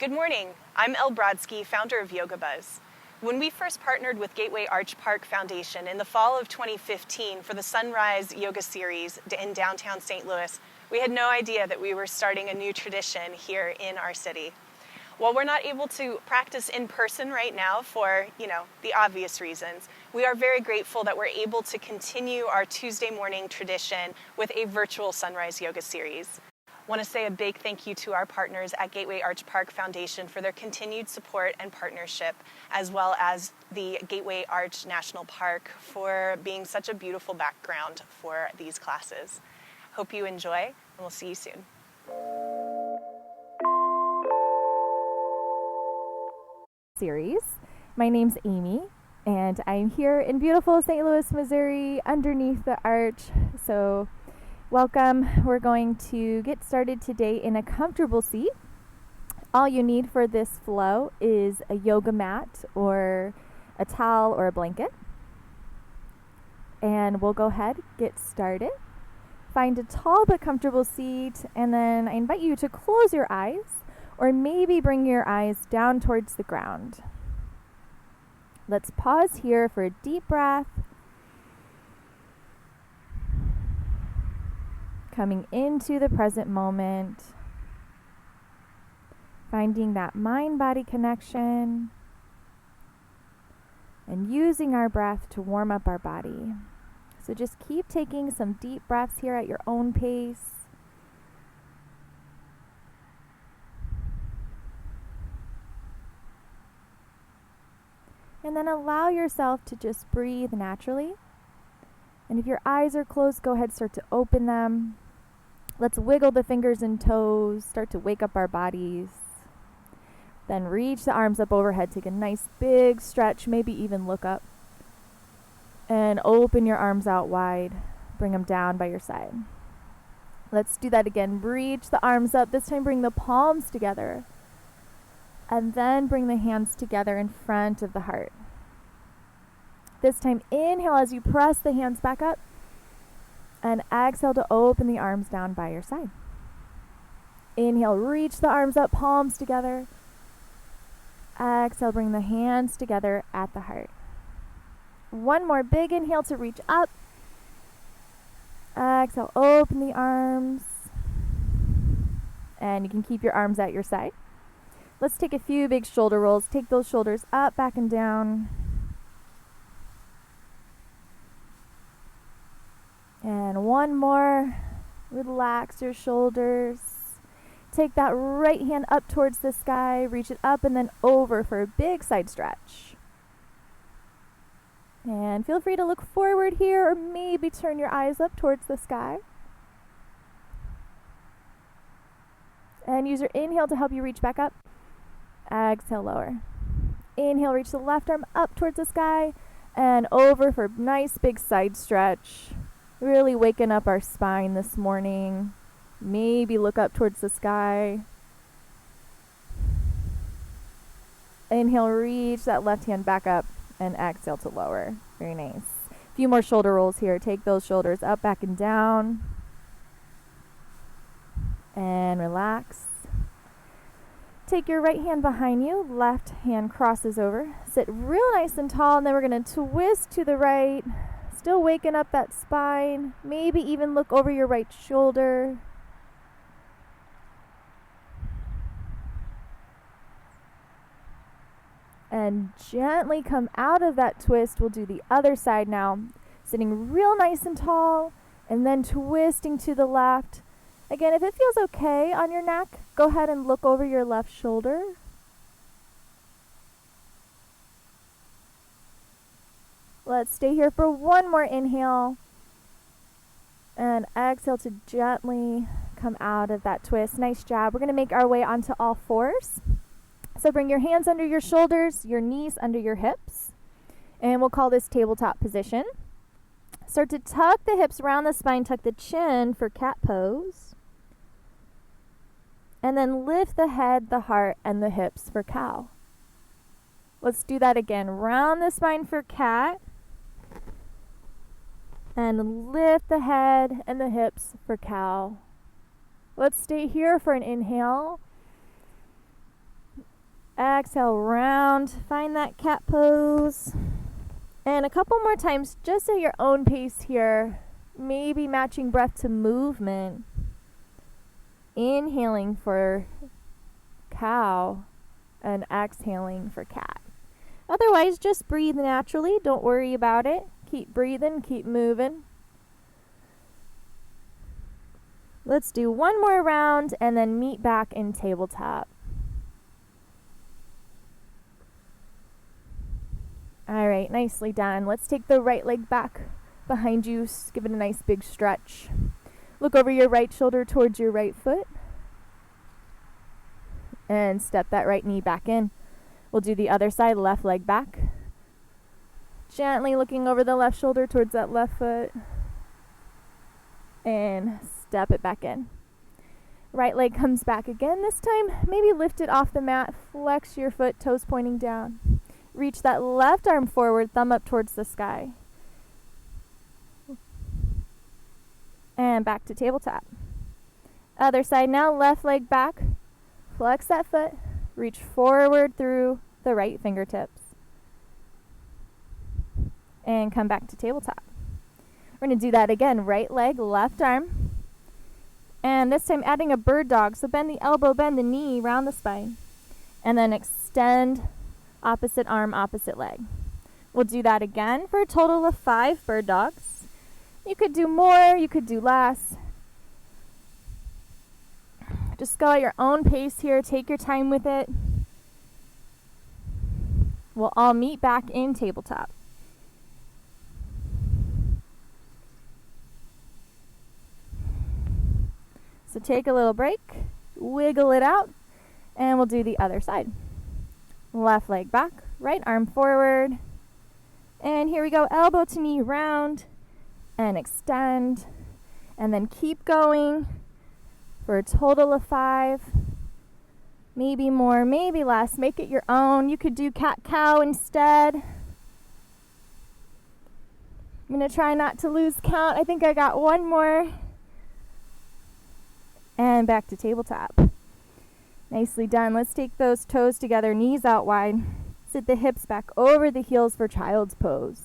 Good morning. I'm Elle Brodsky, founder of Yoga Buzz. When we first partnered with Gateway Arch Park Foundation in the fall of 2015 for the Sunrise Yoga Series in downtown St. Louis, we had no idea that we were starting a new tradition here in our city. While we're not able to practice in person right now for, the obvious reasons, we are very grateful that we're able to continue our Tuesday morning tradition with a virtual Sunrise Yoga Series. I want to say a big thank you to our partners at Gateway Arch Park Foundation for their continued support and partnership, as well as the Gateway Arch National Park for being such a beautiful background for these classes. Hope you enjoy, and we'll see you soon. Series. My name's Amy, and I'm here in beautiful St. Louis, Missouri, underneath the arch. So welcome. We're going to get started today in a comfortable seat. All you need for this flow is a yoga mat or a towel or a blanket. And we'll go ahead, get started. Find a tall but comfortable seat, and then I invite you to close your eyes or maybe bring your eyes down towards the ground. Let's pause here for a deep breath. Coming into the present moment, finding that mind-body connection, and using our breath to warm up our body. So just keep taking some deep breaths here at your own pace. And then allow yourself to just breathe naturally. And if your eyes are closed, go ahead, start to open them. Let's wiggle the fingers and toes, start to wake up our bodies. Then reach the arms up overhead, take a nice big stretch, maybe even look up. And open your arms out wide, bring them down by your side. Let's do that again. Reach the arms up, this time bring the palms together. And then bring the hands together in front of the heart. This time, inhale as you press the hands back up. And exhale to open the arms down by your side. Inhale, reach the arms up, palms together. Exhale, bring the hands together at the heart. One more big inhale to reach up. Exhale, open the arms. And you can keep your arms at your side. Let's take a few big shoulder rolls. Take those shoulders up, back, and down. And one more. Relax your shoulders. Take that right hand up towards the sky. Reach it up and then over for a big side stretch. And feel free to look forward here or maybe turn your eyes up towards the sky. And use your inhale to help you reach back up. Exhale, lower. Inhale, reach the left arm up towards the sky and over for a nice big side stretch. Really waking up our spine this morning. Maybe look up towards the sky. Inhale, reach that left hand back up and exhale to lower. Very nice. A few more shoulder rolls here. Take those shoulders up, back, and down. And relax. Take your right hand behind you. Left hand crosses over. Sit real nice and tall, and then we're going to twist to the right. Still waking up that spine. Maybe even look over your right shoulder. And gently come out of that twist. We'll do the other side now. Sitting real nice and tall, and then twisting to the left. Again, if it feels okay on your neck, go ahead and look over your left shoulder. Let's stay here for one more inhale. And exhale to gently come out of that twist. Nice job. We're going to make our way onto all fours. So bring your hands under your shoulders, your knees under your hips. And we'll call this tabletop position. Start to tuck the hips around the spine, tuck the chin for cat pose. And then lift the head, the heart, and the hips for cow. Let's do that again. Round the spine for cat. And lift the head and the hips for cow. Let's stay here for an inhale. Exhale, round. Find that cat pose. And a couple more times, just at your own pace here. Maybe matching breath to movement. Inhaling for cow and exhaling for cat. Otherwise, just breathe naturally. Don't worry about it. Keep breathing, keep moving. Let's do one more round and then meet back in tabletop. All right, nicely done. Let's take the right leg back behind you. Give it a nice big stretch. Look over your right shoulder towards your right foot. And step that right knee back in. We'll do the other side, left leg back. Gently looking over the left shoulder towards that left foot. And step it back in. Right leg comes back again. This time, maybe lift it off the mat. Flex your foot, toes pointing down. Reach that left arm forward, thumb up towards the sky. And back to tabletop. Other side now, left leg back. Flex that foot. Reach forward through the right fingertips. And come back to tabletop. We're going to do that again. Right leg, left arm. And this time adding a bird dog. So bend the elbow, bend the knee, round the spine. And then extend opposite arm, opposite leg. We'll do that again for a total of 5 bird dogs. You could do more, you could do less. Just go at your own pace here. Take your time with it. We'll all meet back in tabletop. So take a little break, wiggle it out, and we'll do the other side. Left leg back, right arm forward. And here we go, elbow to knee round and extend. And then keep going for a total of 5. Maybe more, maybe less. Make it your own. You could do cat-cow instead. I'm going to try not to lose count. I think I got one more. And back to tabletop. Nicely done. Let's take those toes together, knees out wide. Sit the hips back over the heels for child's pose.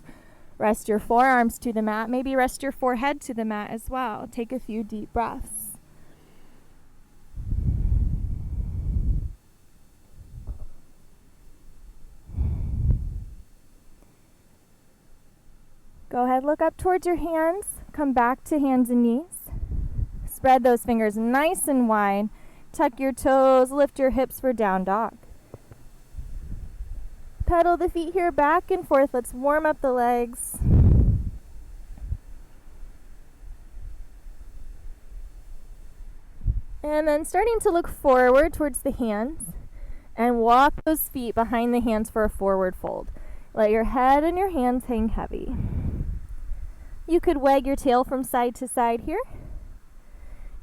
Rest your forearms to the mat. Maybe rest your forehead to the mat as well. Take a few deep breaths. Go ahead, look up towards your hands. Come back to hands and knees. Spread those fingers nice and wide. Tuck your toes, lift your hips for down dog. Pedal the feet here back and forth. Let's warm up the legs. And then starting to look forward towards the hands and walk those feet behind the hands for a forward fold. Let your head and your hands hang heavy. You could wag your tail from side to side here.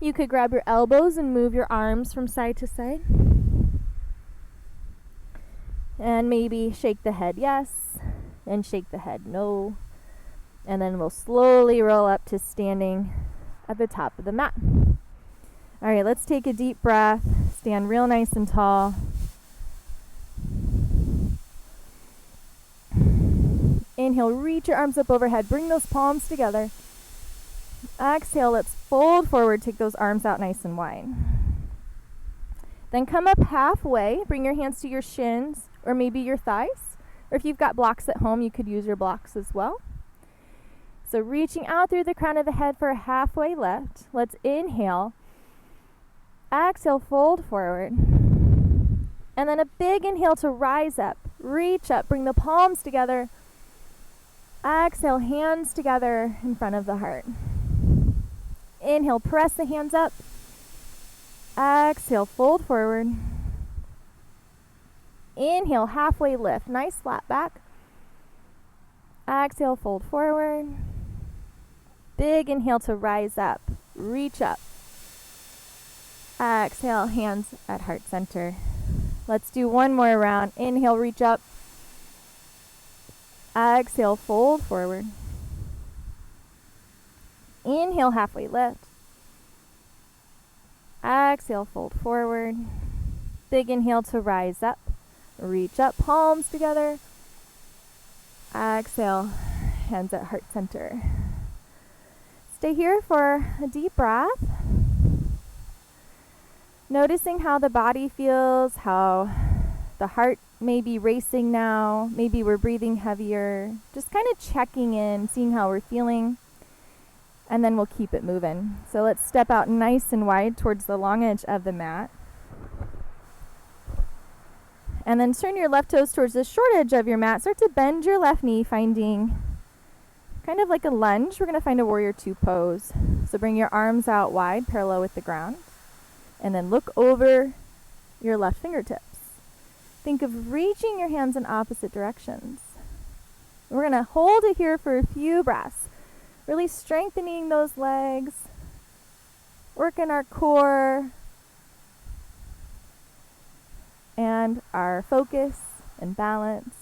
You could grab your elbows and move your arms from side to side. And maybe shake the head yes, and shake the head no. And then we'll slowly roll up to standing at the top of the mat. All right, let's take a deep breath. Stand real nice and tall. Inhale, reach your arms up overhead. Bring those palms together. Exhale, let's fold forward. Take those arms out nice and wide. Then come up halfway. Bring your hands to your shins or maybe your thighs. Or if you've got blocks at home, you could use your blocks as well. So reaching out through the crown of the head for a halfway lift. Let's inhale. Exhale, fold forward. And then a big inhale to rise up. Reach up. Bring the palms together. Exhale, hands together in front of the heart. Inhale, press the hands up. Exhale, fold forward. Inhale, halfway lift. Nice flat back. Exhale, fold forward. Big inhale to rise up. Reach up. Exhale, hands at heart center. Let's do one more round. Inhale, reach up. Exhale, fold forward. Inhale, halfway lift. Exhale, fold forward. Big inhale to rise up. Reach up, palms together. Exhale, hands at heart center. Stay here for a deep breath. Noticing how the body feels, how the heart may be racing now. Maybe we're breathing heavier. Just kind of checking in, seeing how we're feeling. And then we'll keep it moving. So let's step out nice and wide towards the long edge of the mat. And then turn your left toes towards the short edge of your mat. Start to bend your left knee, finding kind of like a lunge. We're going to find a warrior two pose. So bring your arms out wide, parallel with the ground. And then look over your left fingertips. Think of reaching your hands in opposite directions. We're going to hold it here for a few breaths. Really strengthening those legs. Working our core. And our focus and balance.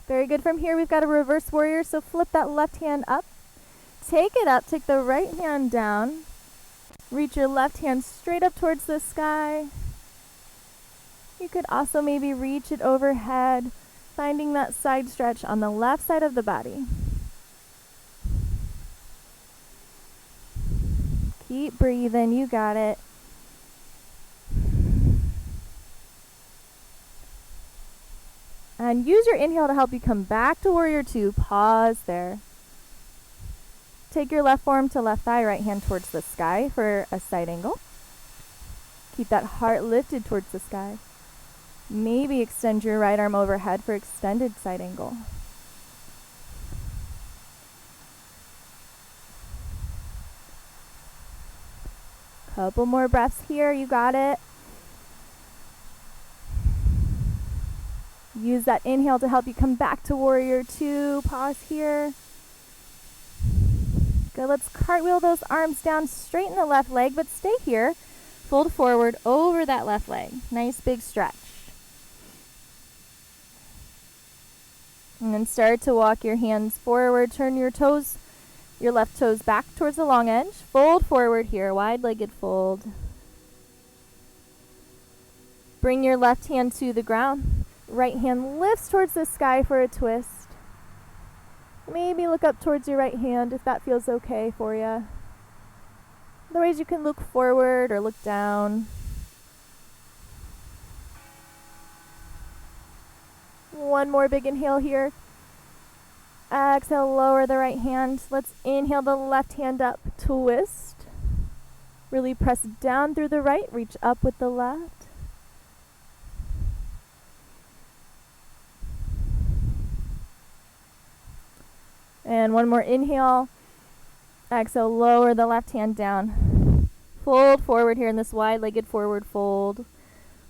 Very good. From here, we've got a reverse warrior. So flip that left hand up. Take it up. Take the right hand down. Reach your left hand straight up towards the sky. You could also maybe reach it overhead, finding that side stretch on the left side of the body. Keep breathing. You got it. And use your inhale to help you come back to warrior two. Pause there. Take your left forearm to left thigh, right hand towards the sky for a side angle. Keep that heart lifted towards the sky. Maybe extend your right arm overhead for extended side angle. Couple more breaths here. You got it. Use that inhale to help you come back to warrior two. Pause here. Good. Let's cartwheel those arms down, straighten the left leg, but stay here. Fold forward over that left leg. Nice big stretch. And then start to walk your hands forward. Turn your toes, your left toes back towards the long edge. Fold forward here, wide-legged fold. Bring your left hand to the ground. Right hand lifts towards the sky for a twist. Maybe look up towards your right hand if that feels okay for you. Otherwise, you can look forward or look down. One more big inhale here. Exhale, lower the right hand. Let's inhale the left hand up, twist. Really press down through the right, reach up with the left. And one more inhale. Exhale, lower the left hand down. Fold forward here in this wide-legged forward fold.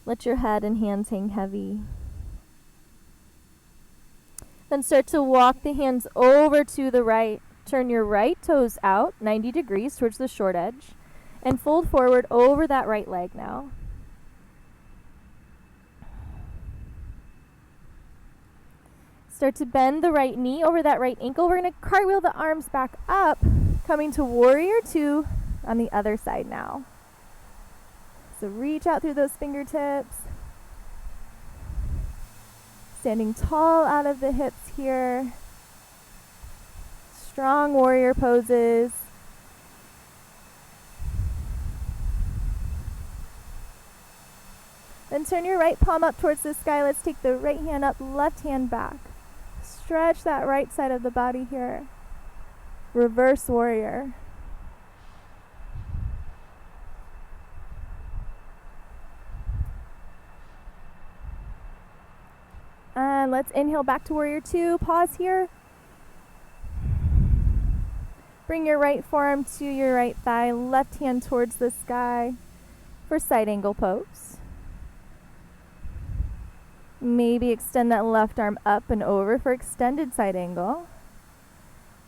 Let your head and hands hang heavy. Then start to walk the hands over to the right. Turn your right toes out 90 degrees towards the short edge. And fold forward over that right leg now. Start to bend the right knee over that right ankle. We're going to cartwheel the arms back up, coming to warrior two on the other side now. So reach out through those fingertips. Standing tall out of the hips here. Strong warrior poses. Then turn your right palm up towards the sky. Let's take the right hand up, left hand back. Stretch that right side of the body here. Reverse warrior. And let's inhale back to warrior two. Pause here. Bring your right forearm to your right thigh, left hand towards the sky for side angle pose. Maybe extend that left arm up and over for extended side angle.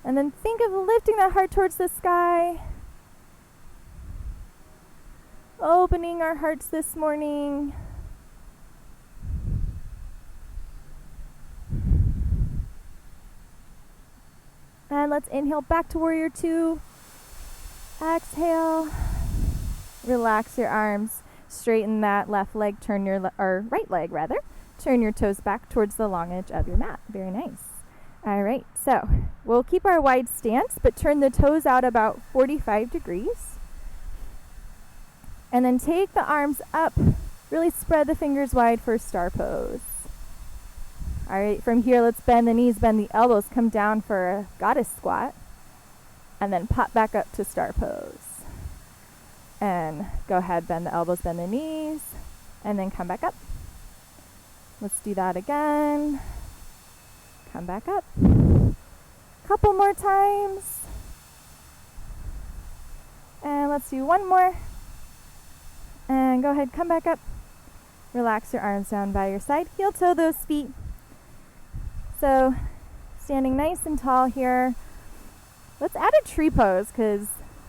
And then think of lifting that heart towards the sky. Opening our hearts this morning. And let's inhale back to warrior two. Exhale. Relax your arms. Straighten that left leg, turn your right leg rather. Turn your toes back towards the long edge of your mat. Very nice. All right, so we'll keep our wide stance, but turn the toes out about 45 degrees. And then take the arms up. Really spread the fingers wide for star pose. All right, from here, let's bend the knees, bend the elbows, come down for a goddess squat, and then pop back up to star pose. And go ahead, bend the elbows, bend the knees, and then come back up. Let's do that again. Come back up. Couple more times. And let's do one more. And go ahead, come back up. Relax your arms down by your side. Heel toe those feet. So, standing nice and tall here. Let's add a tree pose because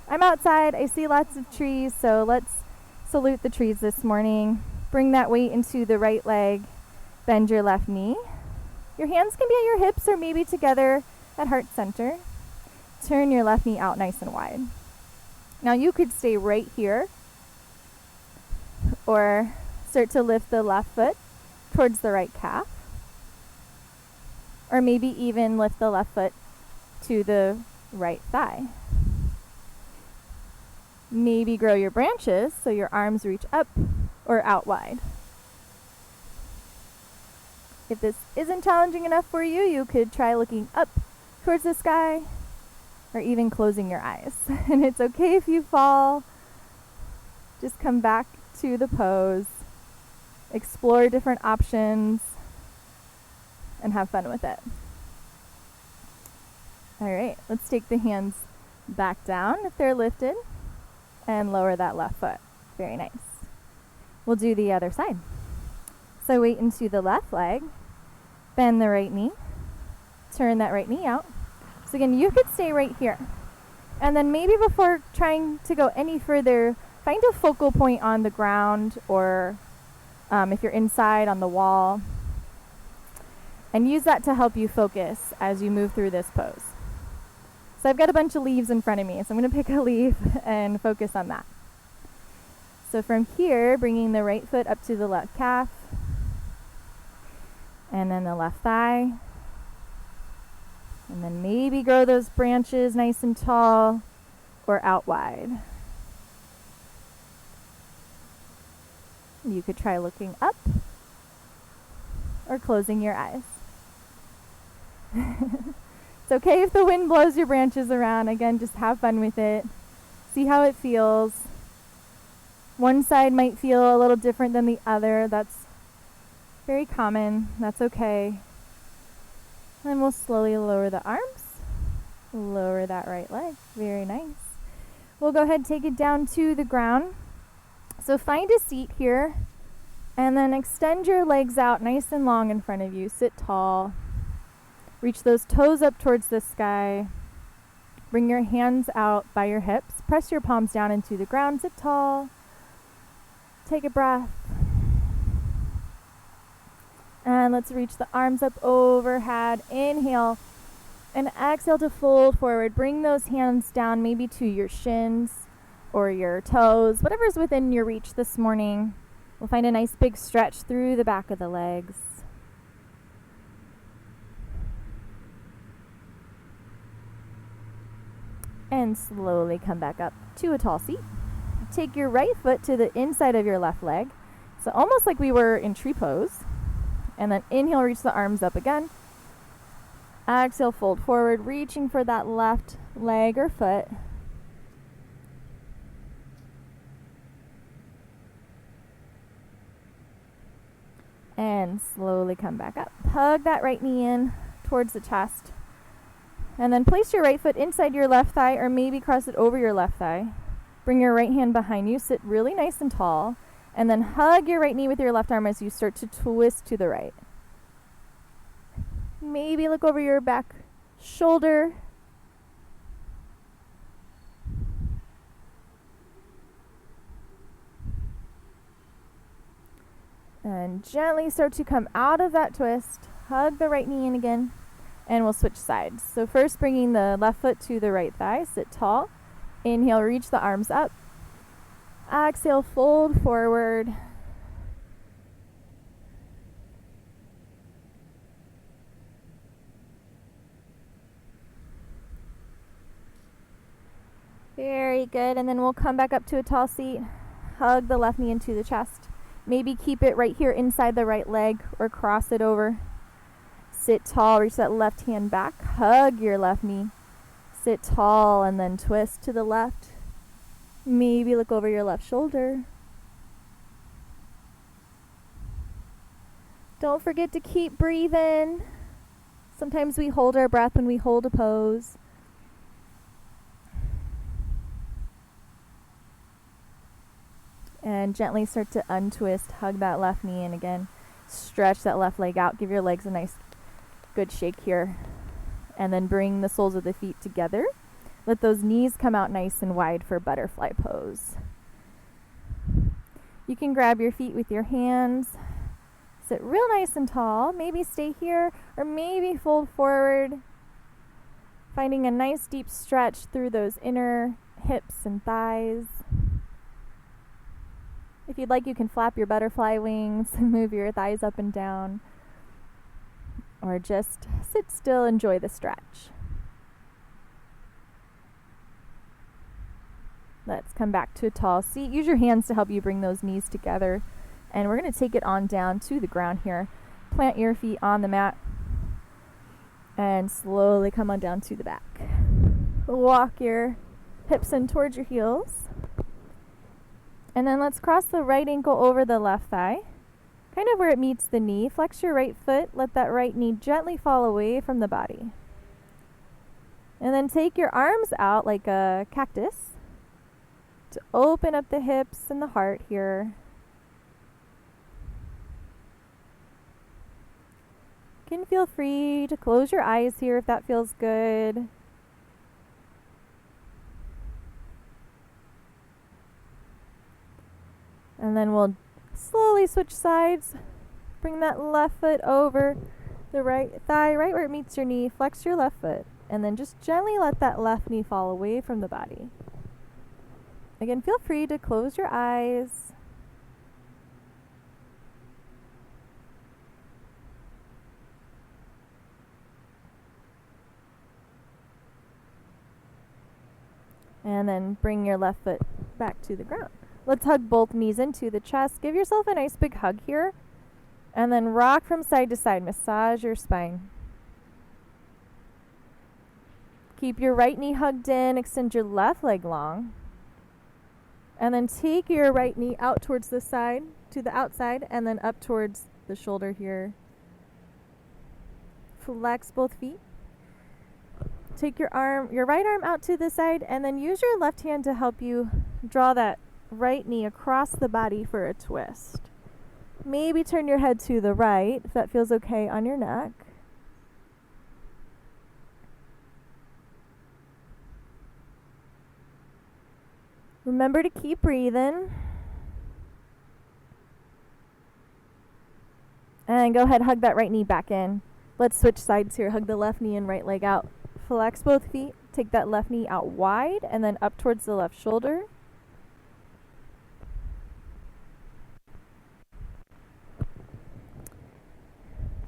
I'm outside. I see lots of trees, so let's salute the trees this morning. Bring that weight into the right leg. Bend your left knee. Your hands can be at your hips or maybe together at heart center. Turn your left knee out nice and wide. Now you could stay right here or start to lift the left foot towards the right calf. Or maybe even lift the left foot to the right thigh. Maybe grow your branches so your arms reach up or out wide. If this isn't challenging enough for you, you could try looking up towards the sky or even closing your eyes. And it's okay if you fall. Just come back to the pose. Explore different options and have fun with it. All right, let's take the hands back down if they're lifted and lower that left foot. Very nice. We'll do the other side. So weight into the left leg, bend the right knee, turn that right knee out. So again, you could stay right here. And then maybe before trying to go any further, find a focal point on the ground or if you're inside on the wall. And use that to help you focus as you move through this pose. So I've got a bunch of leaves in front of me, so I'm going to pick a leaf and focus on that. So from here, bringing the right foot up to the left calf, and then the left thigh. And then maybe grow those branches nice and tall or out wide. You could try looking up or closing your eyes. It's okay if the wind blows your branches around. Again, just have fun with it. See how it feels. One side might feel a little different than the other. That's very common. That's okay. And we'll slowly lower the arms. Lower that right leg. Very nice. We'll go ahead and take it down to the ground. So find a seat here. And then extend your legs out nice and long in front of you. Sit tall. Reach those toes up towards the sky. Bring your hands out by your hips. Press your palms down into the ground. Sit tall. Take a breath. And let's reach the arms up overhead. Inhale. And exhale to fold forward. Bring those hands down maybe to your shins or your toes. Whatever's within your reach this morning. We'll find a nice big stretch through the back of the legs. And slowly come back up to a tall seat. Take your right foot to the inside of your left leg. So almost like we were in tree pose. And then inhale, reach the arms up again. Exhale, fold forward, reaching for that left leg or foot. And slowly come back up. Hug that right knee in towards the chest. And then place your right foot inside your left thigh or maybe cross it over your left thigh. Bring your right hand behind you. Sit really nice and tall. And then hug your right knee with your left arm as you start to twist to the right. Maybe look over your back shoulder. And gently start to come out of that twist. Hug the right knee in again. And we'll switch sides. So first bringing the left foot to the right thigh. Sit tall. Inhale, reach the arms up. Exhale, fold forward. Very good. And then we'll come back up to a tall seat. Hug the left knee into the chest. Maybe keep it right here inside the right leg or cross it over. Sit tall, reach that left hand back. Hug your left knee. Sit tall and then twist to the left. Maybe look over your left shoulder. Don't forget to keep breathing. Sometimes we hold our breath when we hold a pose. And gently start to untwist. Hug that left knee in again. Stretch that left leg out. Give your legs a nice good shake here. And then bring the soles of the feet together. Let those knees come out nice and wide for butterfly pose. You can grab your feet with your hands. Sit real nice and tall. Maybe stay here or maybe fold forward. Finding a nice deep stretch through those inner hips and thighs. If you'd like, you can flap your butterfly wings and move your thighs up and down. Or just sit still, enjoy the stretch. Let's come back to a tall seat. Use your hands to help you bring those knees together. And we're going to take it on down to the ground here. Plant your feet on the mat. And slowly come on down to the back. Walk your hips in towards your heels. And then let's cross the right ankle over the left thigh. Kind of where it meets the knee. Flex your right foot. Let that right knee gently fall away from the body. And then take your arms out like a cactus to open up the hips and the heart here. You can feel free to close your eyes here if that feels good. And then we'll slowly switch sides. Bring that left foot over the right thigh, right where it meets your knee. Flex your left foot. And then just gently let that left knee fall away from the body. Again, feel free to close your eyes. And then bring your left foot back to the ground. Let's hug both knees into the chest. Give yourself a nice big hug here. And then rock from side to side. Massage your spine. Keep your right knee hugged in. Extend your left leg long. And then take your right knee out towards the side, to the outside, and then up towards the shoulder here. Flex both feet. Take your right arm out to the side, and then use your left hand to help you draw that right knee across the body for a twist. Maybe turn your head to the right, if that feels okay on your neck. Remember to keep breathing. And go ahead, hug that right knee back in. Let's switch sides here. Hug the left knee and right leg out. Flex both feet. Take that left knee out wide and then up towards the left shoulder.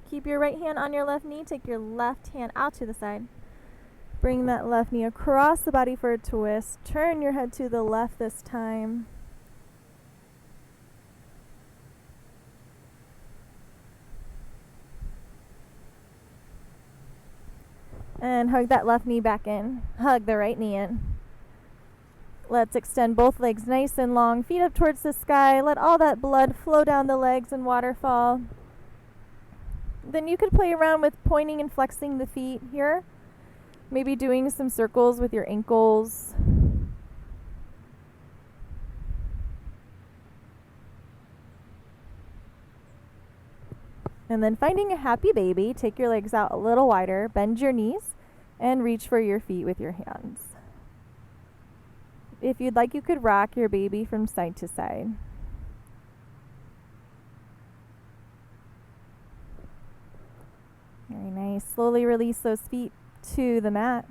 Keep your right hand on your left knee. Take your left hand out to the side. Bring that left knee across the body for a twist. Turn your head to the left this time. And hug that left knee back in. Hug the right knee in. Let's extend both legs nice and long. Feet up towards the sky. Let all that blood flow down the legs and waterfall. Then you could play around with pointing and flexing the feet here. Maybe doing some circles with your ankles. And then finding a happy baby, take your legs out a little wider, bend your knees, and reach for your feet with your hands. If you'd like, you could rock your baby from side to side. Very nice. Slowly release those feet to the mat.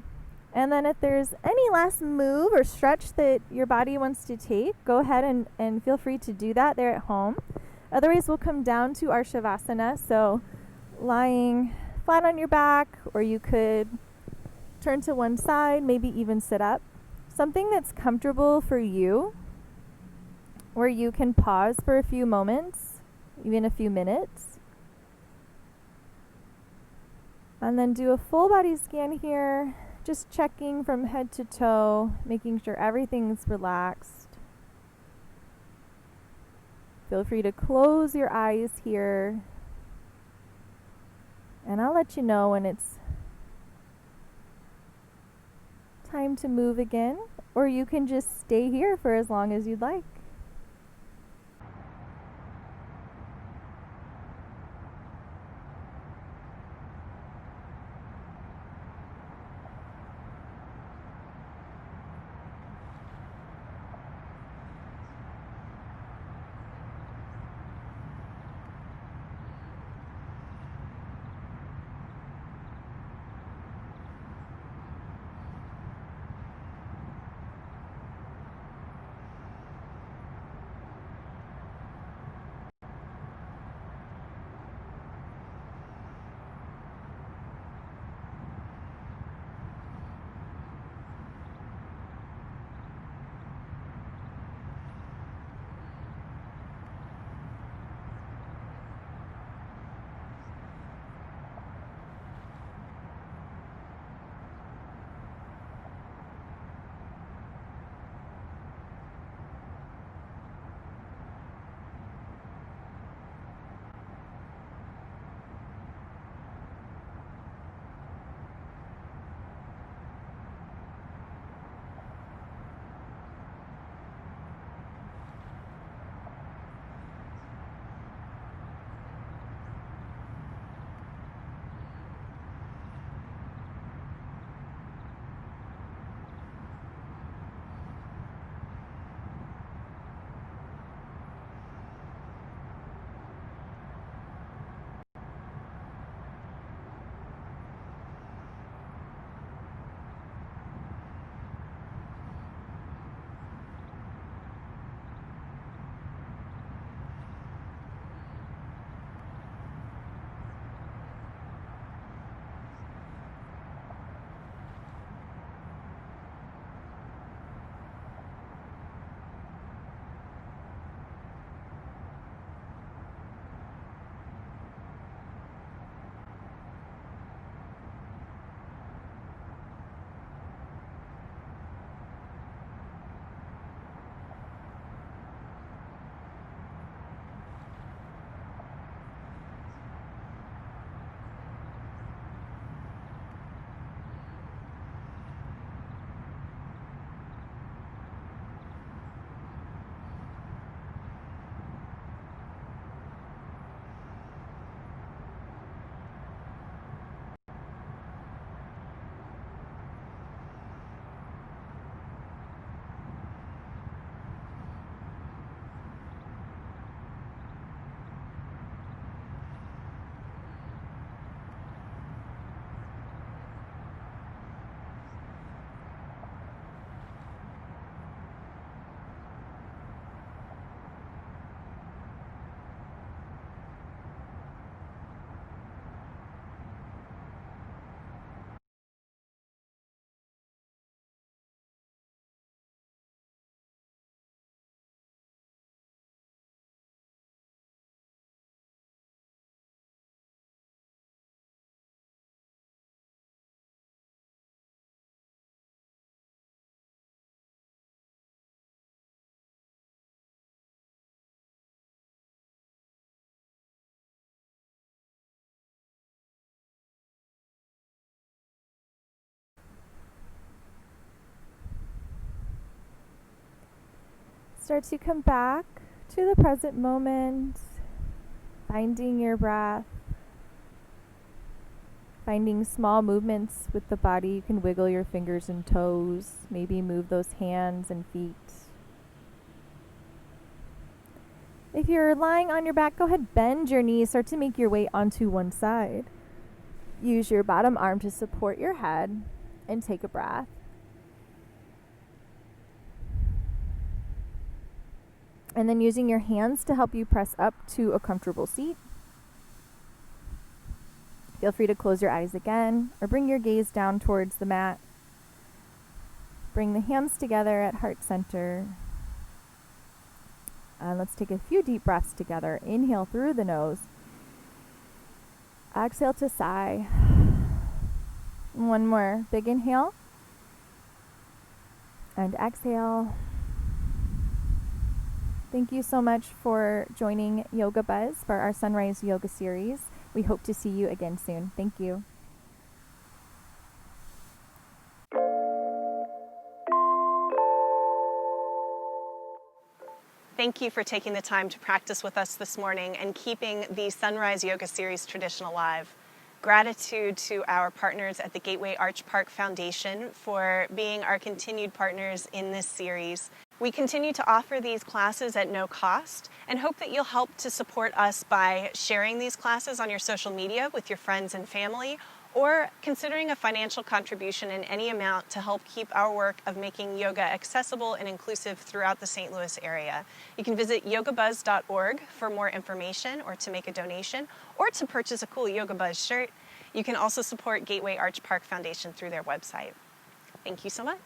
And then if there's any last move or stretch that your body wants to take, go ahead and feel free to do that there at home. Otherwise, we'll come down to our Shavasana, so lying flat on your back, or you could turn to one side, maybe even sit up. Something that's comfortable for you, where you can pause for a few moments, even a few minutes. And then do a full body scan here, just checking from head to toe, making sure everything's relaxed. Feel free to close your eyes here. And I'll let you know when it's time to move again, or you can just stay here for as long as you'd like. Start to come back to the present moment, finding your breath, finding small movements with the body. You can wiggle your fingers and toes, maybe move those hands and feet. If you're lying on your back, go ahead, bend your knees, start to make your way onto one side. Use your bottom arm to support your head, and take a breath. And then using your hands to help you press up to a comfortable seat. Feel free to close your eyes again or bring your gaze down towards the mat. Bring the hands together at heart center. And let's take a few deep breaths together. Inhale through the nose. Exhale to sigh. One more big inhale. And exhale. Thank you so much for joining Yoga Buzz for our Sunrise Yoga series. We hope to see you again soon. Thank you. Thank you for taking the time to practice with us this morning and keeping the Sunrise Yoga series tradition alive. Gratitude to our partners at the Gateway Arch Park Foundation for being our continued partners in this series. We continue to offer these classes at no cost and hope that you'll help to support us by sharing these classes on your social media with your friends and family, or considering a financial contribution in any amount to help keep our work of making yoga accessible and inclusive throughout the St. Louis area. You can visit yogabuzz.org for more information or to make a donation or to purchase a cool Yoga Buzz shirt. You can also support Gateway Arch Park Foundation through their website. Thank you so much.